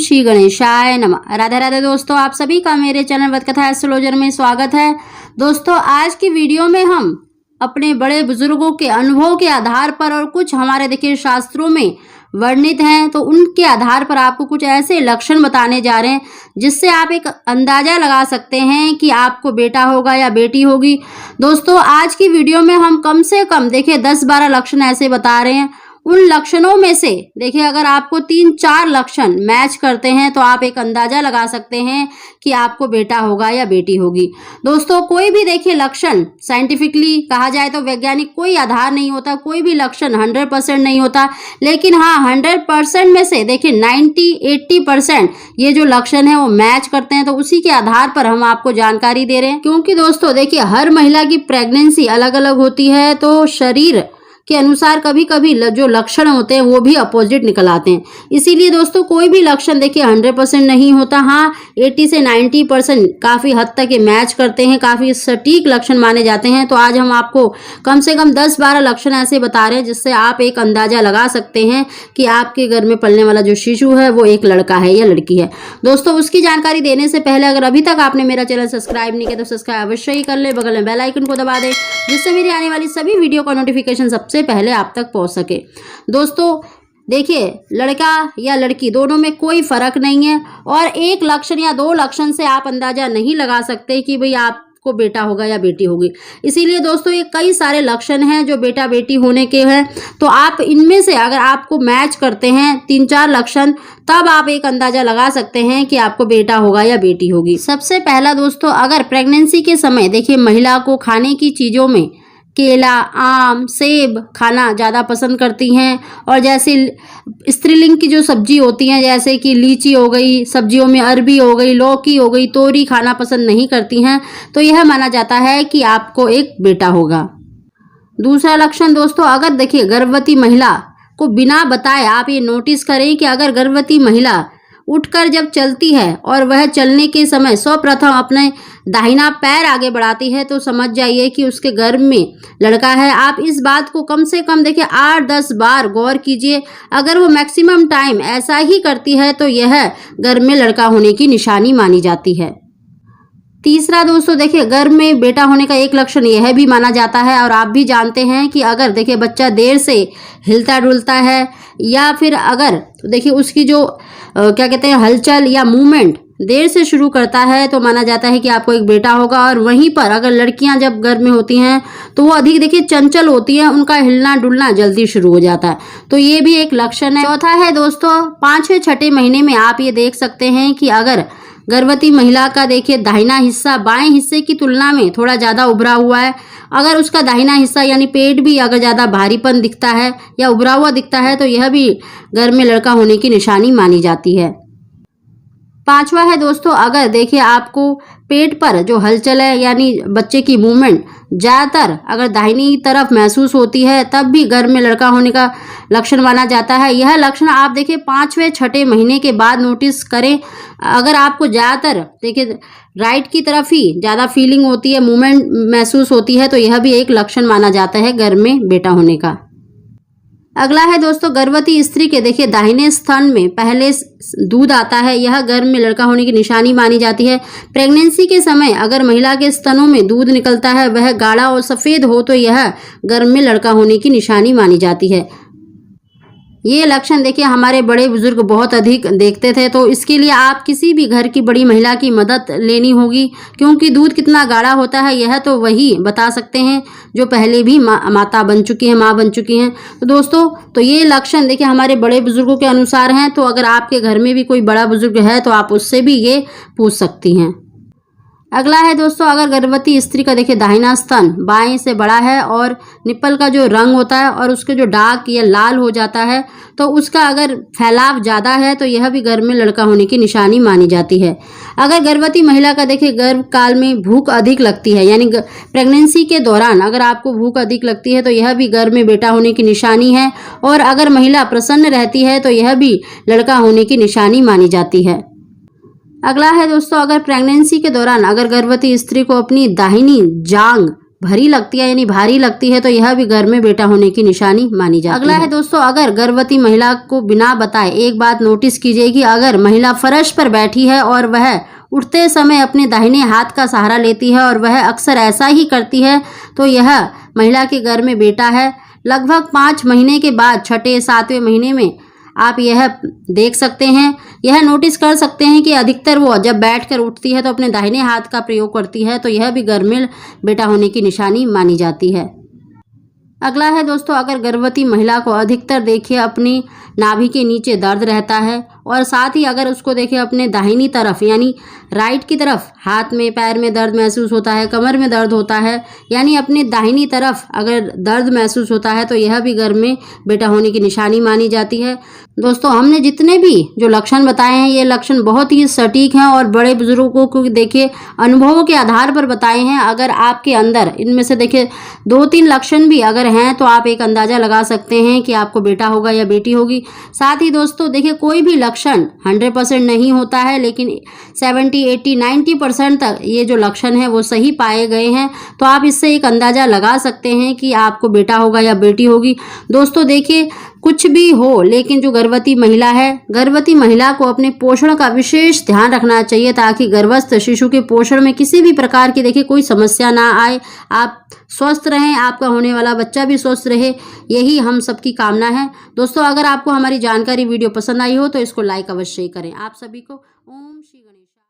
श्री गणेशाय नमः। राधे राधे दोस्तों, आप सभी का मेरे चैनल वतकथा एस्ट्रोलॉजर में स्वागत है। दोस्तों, आज की वीडियो में हम अपने बड़े बुजुर्गों के अनुभव के आधार पर और कुछ हमारे देखिए शास्त्रों में वर्णित हैं, तो उनके आधार पर आपको कुछ ऐसे लक्षण बताने जा रहे हैं जिससे आप एक अंदाजा लगा सकते हैं कि आपको बेटा होगा या बेटी होगी। दोस्तों, आज की वीडियो में हम कम से कम देखिए 10-12 लक्षण ऐसे बता रहे हैं। उन लक्षणों में से देखिए अगर आपको 3-4 लक्षण मैच करते हैं तो आप एक अंदाजा लगा सकते हैं कि आपको बेटा होगा या बेटी होगी। दोस्तों, कोई भी देखिए लक्षण साइंटिफिकली कहा जाए तो वैज्ञानिक कोई आधार नहीं होता, कोई भी लक्षण 100% नहीं होता, लेकिन हाँ 100% में से देखिए 90-80% ये जो लक्षण है वो मैच करते हैं। तो उसी के आधार पर हम आपको जानकारी दे रहे हैं, क्योंकि दोस्तों देखिए हर महिला की प्रेगनेंसी अलग अलग होती है, तो शरीर के अनुसार कभी कभी जो लक्षण होते हैं वो भी अपोजिट निकल आते हैं। इसीलिए दोस्तों कोई भी लक्षण देखिए 100% नहीं होता, हाँ 80 से 90% काफ़ी हद तक ये मैच करते हैं, काफ़ी सटीक लक्षण माने जाते हैं। तो आज हम आपको कम से कम 10-12 लक्षण ऐसे बता रहे हैं जिससे आप एक अंदाजा लगा सकते हैं कि आपके घर में पलने वाला जो शिशु है वो एक लड़का है या लड़की है। दोस्तों, उसकी जानकारी देने से पहले अगर अभी तक आपने मेरा चैनल सब्सक्राइब नहीं किया तो सब्सक्राइब अवश्य ही कर ले, बगल में बेल आइकन को दबा दे जिससे मेरी आने वाली सभी वीडियो का नोटिफिकेशन सबसे पहले आप तक पहुंच सके। दोस्तों देखिए, लड़का या लड़की दोनों में कोई फर्क नहीं है और एक लक्षण या 2 लक्षण से आप अंदाजा नहीं लगा सकते कि भाई आपको बेटा होगा या बेटी होगी। इसीलिए दोस्तों ये कई सारे लक्षण हैं जो बेटा बेटी होने के हैं, तो आप इनमें से अगर आपको मैच करते हैं 3-4 लक्षण, तब आप एक अंदाजा लगा सकते हैं कि आपको बेटा होगा या बेटी होगी। सबसे पहला दोस्तों, अगर प्रेगनेंसी के समय देखिए महिला को खाने की चीज़ों में केला, आम, सेब खाना ज़्यादा पसंद करती हैं, और जैसे स्त्रीलिंग की जो सब्जी होती हैं जैसे कि लीची हो गई, सब्जियों में अरबी हो गई, लौकी हो गई, तोरी खाना पसंद नहीं करती हैं, तो यह माना जाता है कि आपको एक बेटा होगा। दूसरा लक्षण दोस्तों, अगर देखिए गर्भवती महिला को बिना बताए आप ये नोटिस करें कि अगर गर्भवती महिला उठकर जब चलती है और वह चलने के समय सर्वप्रथम अपने दाहिना पैर आगे बढ़ाती है, तो समझ जाइए कि उसके गर्भ में लड़का है। आप इस बात को कम से कम देखिए 8-10 बार गौर कीजिए। अगर वो मैक्सिमम टाइम ऐसा ही करती है तो यह गर्भ में लड़का होने की निशानी मानी जाती है। तीसरा दोस्तों देखिए, गर्भ में बेटा होने का एक लक्षण यह भी माना जाता है, और आप भी जानते हैं कि अगर देखिए बच्चा देर से हिलता डुलता है या फिर अगर देखिए उसकी जो क्या कहते हैं हलचल या मूवमेंट देर से शुरू करता है तो माना जाता है कि आपको एक बेटा होगा। और वहीं पर अगर लड़कियां जब गर्भ में होती हैं तो वो अधिक देखिए चंचल होती हैं, उनका हिलना डुलना जल्दी शुरू हो जाता है, तो ये भी एक लक्षण है। चौथा है दोस्तों, 5वें-6ठे महीने में आप ये देख सकते हैं कि अगर गर्भवती महिला का देखिए दाहिना हिस्सा बाएं हिस्से की तुलना में थोड़ा ज़्यादा उभरा हुआ है, अगर उसका दाहिना हिस्सा यानी पेट भी अगर ज़्यादा भारीपन दिखता है या उभरा हुआ दिखता है तो यह भी गर्भ में लड़का होने की निशानी मानी जाती है। 5वां है दोस्तों, अगर देखिए आपको पेट पर जो हलचल है यानी बच्चे की मूवमेंट ज़्यादातर अगर दाहिनी तरफ महसूस होती है तब भी गर्भ में लड़का होने का लक्षण माना जाता है। यह लक्षण आप देखिए 5वें-6ठे महीने के बाद नोटिस करें। अगर आपको ज़्यादातर देखिए राइट की तरफ ही ज़्यादा फीलिंग होती है, मूवमेंट महसूस होती है, तो यह भी एक लक्षण माना जाता है गर्भ में बेटा होने का। अगला है दोस्तों, गर्भवती स्त्री के देखिए दाहिने स्तन में पहले दूध आता है, यह गर्भ में लड़का होने की निशानी मानी जाती है। प्रेगनेंसी के समय अगर महिला के स्तनों में दूध निकलता है, वह गाढ़ा और सफ़ेद हो, तो यह गर्भ में लड़का होने की निशानी मानी जाती है। ये लक्षण देखिए हमारे बड़े बुजुर्ग बहुत अधिक देखते थे, तो इसके लिए आप किसी भी घर की बड़ी महिला की मदद लेनी होगी, क्योंकि दूध कितना गाढ़ा होता है यह तो वही बता सकते हैं जो पहले भी माता बन चुकी हैं, माँ बन चुकी हैं। तो दोस्तों तो ये लक्षण देखिए हमारे बड़े बुजुर्गों के अनुसार हैं, तो अगर आपके घर में भी कोई बड़ा बुजुर्ग है तो आप उससे भी ये पूछ सकती हैं। अगला है दोस्तों, अगर गर्भवती स्त्री का देखिए दाहिना स्तन बाएं से बड़ा है और निप्पल का जो रंग होता है और उसके जो डार्क या लाल हो जाता है, तो उसका अगर फैलाव ज़्यादा है तो यह भी गर्भ में लड़का होने की निशानी मानी जाती है। अगर गर्भवती महिला का देखिए गर्भ काल में भूख अधिक लगती है, यानी प्रेगनेंसी के दौरान अगर आपको भूख अधिक लगती है तो यह भी गर्भ में बेटा होने की निशानी है। और अगर महिला प्रसन्न रहती है तो यह भी लड़का होने की निशानी मानी जाती है। अगला है दोस्तों, अगर प्रेगनेंसी के दौरान अगर गर्भवती स्त्री को अपनी दाहिनी जांघ भरी लगती है यानी भारी लगती है तो यह भी घर में बेटा होने की निशानी मानी जाती है। अगला है दोस्तों, अगर गर्भवती महिला को बिना बताए एक बात नोटिस कीजिए कि अगर महिला फर्श पर बैठी है और वह उठते समय अपने दाहिने हाथ का सहारा लेती है और वह अक्सर ऐसा ही करती है तो यह महिला के घर में बेटा है। लगभग 5 महीने के बाद 6-7वें महीने में आप यह देख सकते हैं, यह नोटिस कर सकते हैं कि अधिकतर वो जब बैठकर उठती है तो अपने दाहिने हाथ का प्रयोग करती है तो यह भी घर में बेटा होने की निशानी मानी जाती है। अगला है दोस्तों, अगर गर्भवती महिला को अधिकतर देखिए अपनी नाभि के नीचे दर्द रहता है और साथ ही अगर उसको देखिए अपने दाहिनी तरफ यानी राइट की तरफ हाथ में पैर में दर्द महसूस होता है, कमर में दर्द होता है, यानी अपने दाहिनी तरफ अगर दर्द महसूस होता है तो यह भी घर में बेटा होने की निशानी मानी जाती है। दोस्तों, हमने जितने भी जो लक्षण बताए हैं ये लक्षण बहुत ही सटीक हैं और बड़े बुजुर्गों को देखिए अनुभवों के आधार पर बताए हैं। अगर आपके अंदर इनमें से देखिए 2-3 लक्षण भी अगर हैं तो आप एक अंदाज़ा लगा सकते हैं कि आपको बेटा होगा या बेटी होगी। साथ ही दोस्तों देखिए कोई भी लक्षण 100% नहीं होता है, लेकिन 70, 80, 90% तक ये जो लक्षण है वो सही पाए गए हैं तो आप इससे एक अंदाज़ा लगा सकते हैं कि आपको बेटा होगा या बेटी होगी। दोस्तों देखिए कुछ भी हो लेकिन जो गर्भवती महिला है, गर्भवती महिला को अपने पोषण का विशेष ध्यान रखना चाहिए ताकि गर्भस्थ शिशु के पोषण में किसी भी प्रकार की देखिए कोई समस्या ना आए। आप स्वस्थ रहें, आपका होने वाला बच्चा भी स्वस्थ रहे, यही हम सबकी कामना है। दोस्तों, अगर आपको हमारी जानकारी वीडियो पसंद आई हो तो इसको लाइक अवश्य करें। आप सभी को ओम श्री